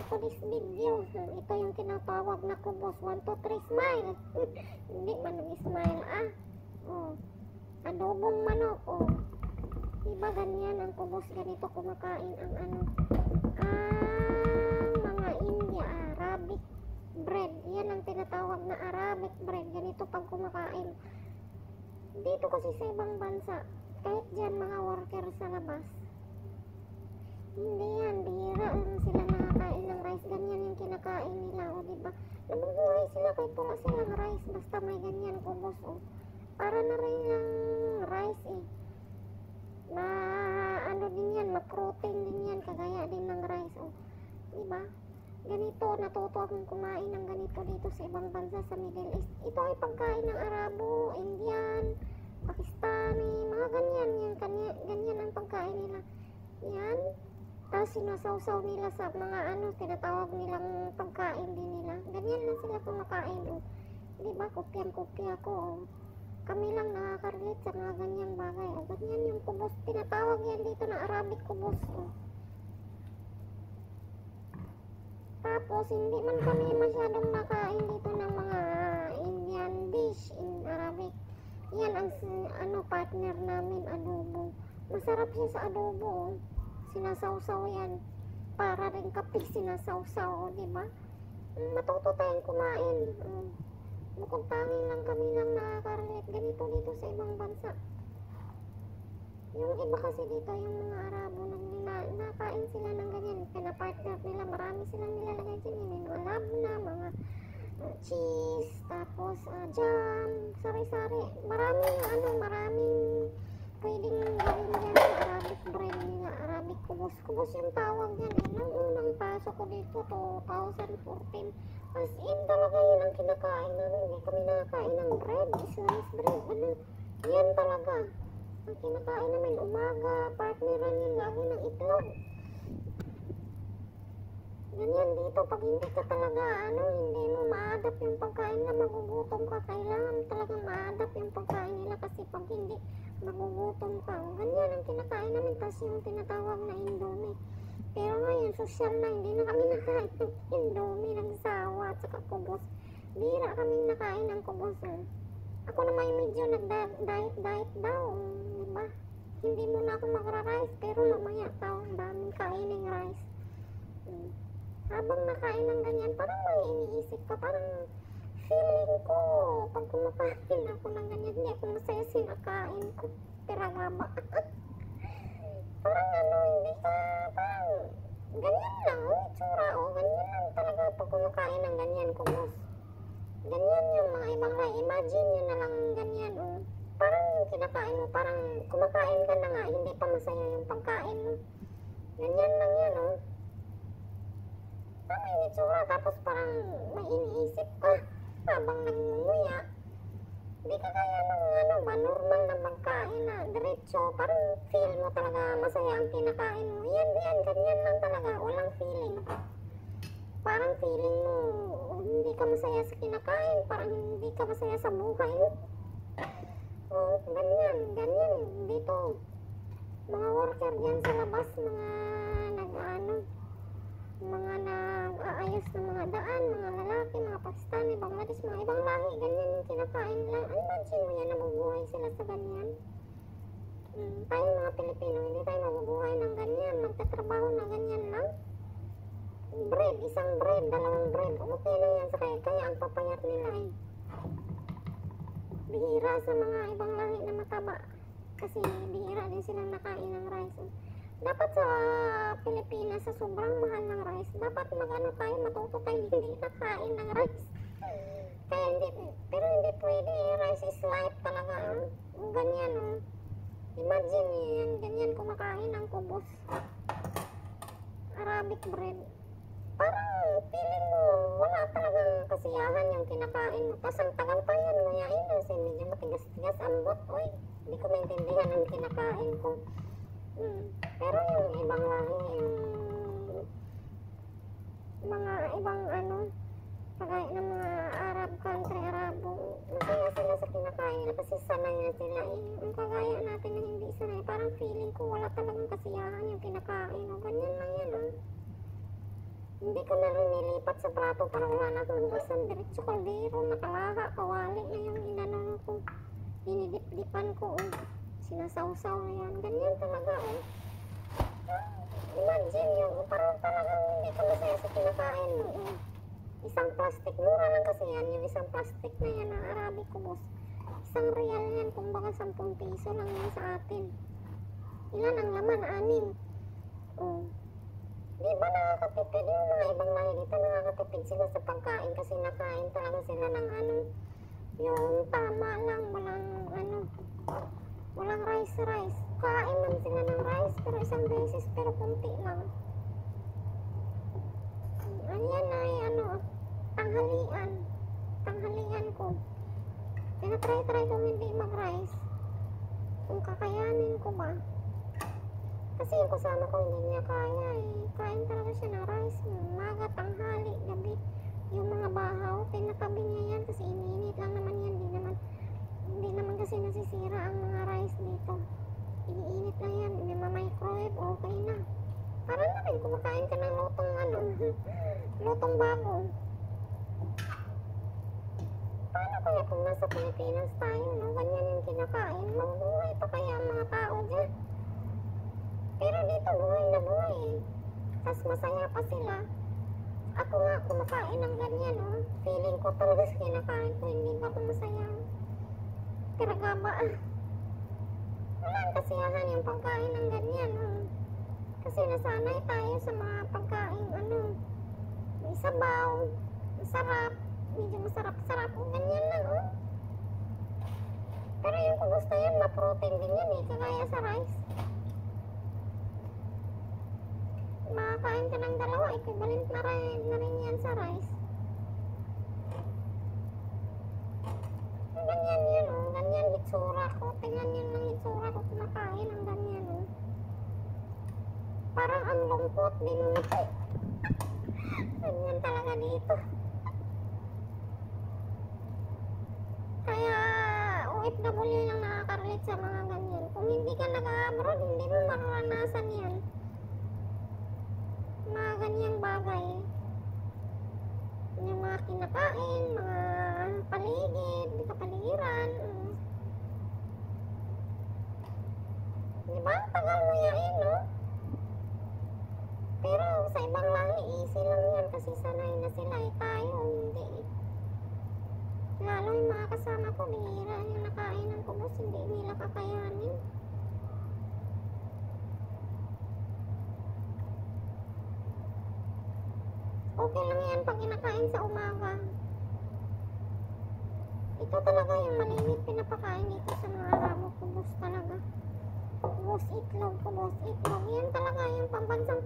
to this video. Ito yung tinatawag na kubos. 1, 2, 3, smile. Hindi man nag-smile, adobong manok, diba ganyan ang kubos, ganito kumakain ang mga India, Arabic bread. Yan ang tinatawag na Arabic bread. Ganito pag kumakain. Dito kasi sa ibang bansa, kahit dyan mga worker sa labas, hindi yan, bihira lang sila nakakain ng rice. Ganyan yung kinakain nila, diba? Nabubuhay sila kahit wala silang rice, basta may ganyan kubos, para na rin yung rice, na din yan, ma-protein din yan, kagaya din ng rice, diba? Ganito, natuto akong kumain ng ganito dito sa ibang bansa sa Middle East. Ito ay pagkain ng Arabo, Indian, Pakistani, mga ganyan, ganyan ang pagkain nila. Yan. Tapos sinasawsaw nila sa mga tinatawag nilang pagkain din nila. Ganyan lang sila kumakain. Diba, kopyang-kopya ko. Kami lang nakaka-relate sa mga ganyang bagay. Ganyan yung kubos. Tinatawag yan dito na Arabic kubos. Tapos, hindi man kami masyadong nakain dito ng mga Indian dish in Arabic. Yan ang partner namin, adobo. Masarap siya sa adobo. Sinasawsaw yan. Para rin kape sinasawsaw, diba? Matuto tayong kumain. Bukod tanging lang kami lang nakaka-relate ganito dito sa ibang bansa. Yung iba kasi dito, yung mga Arabo, nakain sila ng ganyan. Pinapartner nila, marami silang nilalagay dyan. Yung mga labna, mga cheese, tapos jam, sari-sari. Maraming pwedeng gawin yan sa Arabic bread nila. Arabic kubos. Kubos yung tawag yan. Nang unang pasok ko dito, 2014. As in talaga yun ang kinakain namin. Hindi kami nakakain ng bread, sliced bread. Yan talaga ang kinakain namin. Umaga, partneran yun lagi ng itlog. Ganyan dito, pag hindi ka talaga, hindi mo ma-adapt yung pagkain na magugutom ka. Kailangan talagang ma-adapt yung pagkain nila kasi pag hindi, magugutom ka. Ganyan ang kinakain namin, kasi yung tinatawag na Indomie. Pero ngayon, social na, hindi na kami nakain ng Indomie, ng sawa, at saka kubos. Bira kaming nakain ng kubos. Ako na may medyo nag-diet daw, diba? Hindi muna ako magra-rice, pero mamaya tao, ang daming kainin rice. Habang nakain ng ganyan, parang may iniisip ka, parang feeling ko, pag kumakain ako ng ganyan, hindi ako masaya sinakain ko. Piragaba. Parang hindi ka, parang ganyan lang, itsura, ganyan lang talaga pag kumakain ng ganyan, kubos. Ganyan yung mga ibang lang, imagine nyo na lang ganyan, parang yung kinakain mo, parang kumakain ka na nga, hindi pa masaya yung pagkain mo. Ganyan lang yan, parang yung itsura, tapos parang may iniisip ka habang nangunguya. Hindi ka kaya ng normal na pagkain na diretso, parang feel mo talaga masaya ang kinakain mo. Yan, ganyan lang talaga, walang feeling. Parang feeling mo hindi ka masaya sa kinakain, parang hindi ka masaya sa buhay mo. Ganyan dito. Mga worker dyan sa labas, mga nag-aayos ng mga daan, mga lalaki, mga Pakistani, Bangladesh, mga ibang lahi, ganyan yung kinakain lang. Imagine mo yan, nabubuhay sila sa ganyan. Tayong mga Pilipino, hindi tayo mabubuhay ng ganyan, magtatrabaho na ganyan lang. Bread, isang bread, dalawang bread, okay lang yan sa kaya ang papayat nila bihira sa mga ibang lahi na mataba. Kasi bihira din silang nakain ng rice. Dapat sa Pilipinas, sa sobrang mahal ng rice, dapat tayo, matuto tayo hindi nakain ng rice. Pero hindi pwede, rice is life talaga. Ganyan, imagine yan, ganyan kumakain ng kubos. Arabic bread. Parang feeling mo, wala talagang kasiyahan yung kinakain mo. Tapos ang tagal pa yan, ngayain kasi medyo matigas-tigas ang bot. Hindi ko maintindihan ang kinakain ko. Pero yung ibang lahi, mga ibang kagaya ng mga Arab country, Arabo, masaya sila sa kinakain nila kasi sanay na sila. Ang kagaya natin na hindi sanay, parang feeling ko wala talagang kasiyahan yung kinakain. Ganyan lang yan. Hindi ko na rin nilipat sa plato para wala na akong isang diretso kaldero, nakalaha, kawali na yung inano ko. Dinidip-dipan ko, oh. Sinasawsaw na yan. Ganyan talaga, oh. Imagine yung parang talagang hindi ka masaya sa kinakain mo, oh. Isang plastic, mura lang kasi yan. Yung isang plastic na yan, ang Arabic ko, boss. Isang real yan, kumbaga 10 piso lang yan sa atin. Ilan ang laman? 6. Oh. Di ba nakakatipid yung mga ibang lahi dito, nakakatipid sila sa pagkain kasi nakain talaga sila ng ano, yung tama lang, walang rice. Kain man sila ng rice, pero isang beses, pero kunti lang. Ayan ay tanghalian ko. Tinatry ko hindi mag-rice. Kung kakayanin ko ba. Kasi yung kasama ko hindi niya kaya eh. Kain talaga siya ng rice. Umaga, tanghali, gabi. Yung mga bahaw, tinatabi niya yan kasi iniinit lang naman yan. Hindi naman kasi nasisira ang mga rice dito. Iniinit lang yan. Microwave, okay na. Para na rin kumakain ka ng lutong bago. Paano kaya kung nasa Pilipinas tayo, no? Ganyan yung kinakain. Mabuhay pa kaya ang mga tao dyan. Pero dito, buhay na buhay eh. Tapos masaya pa sila. Ako nga kumakain ng ganyan, oh. Feeling ko talaga sa kinakain ko, hindi ba ako masaya? Pero gaba, walang kasiyahan yung pagkain ng ganyan, oh. Kasi nasanay tayo sa mga pagkain, may sabaw, masarap, medyo masarap-sarap, ganyan lang, oh. Pero yung kung gusto yan, ma-protein din yan eh, kagaya sa rice. Makakain ka ng dalawa, equivalent na rin yan sa rice. Ganyan yun, oh. Ganyan itsura ko. Tingnan yun ng itsura ko. Kumakain ng ganyan, oh. Parang ang lungkot din. Ganyan talaga dito. Kaya OFW lang nakaka-relate sa mga ganyan. Kung hindi ka nag-abroad, hindi mo maranasan yan. Mga ganyang bagay. Yung mga kinakain, mga paligid, kapaligiran. Diba? Tagal mo yain, no? Pero sa ibang lahi, easy lang yan kasi sanay na sila eh. Tayo, hindi eh. Lalo yung mga kasama ko, bihira yung nakainan ko, boss, hindi nila kakayanin. Okay lang yan pag kinakain sa umaga. Ito talaga yung malimit pinapakain dito sa mga Arabo, kubos talaga. Kubos itlog. Yan talaga yung pambansang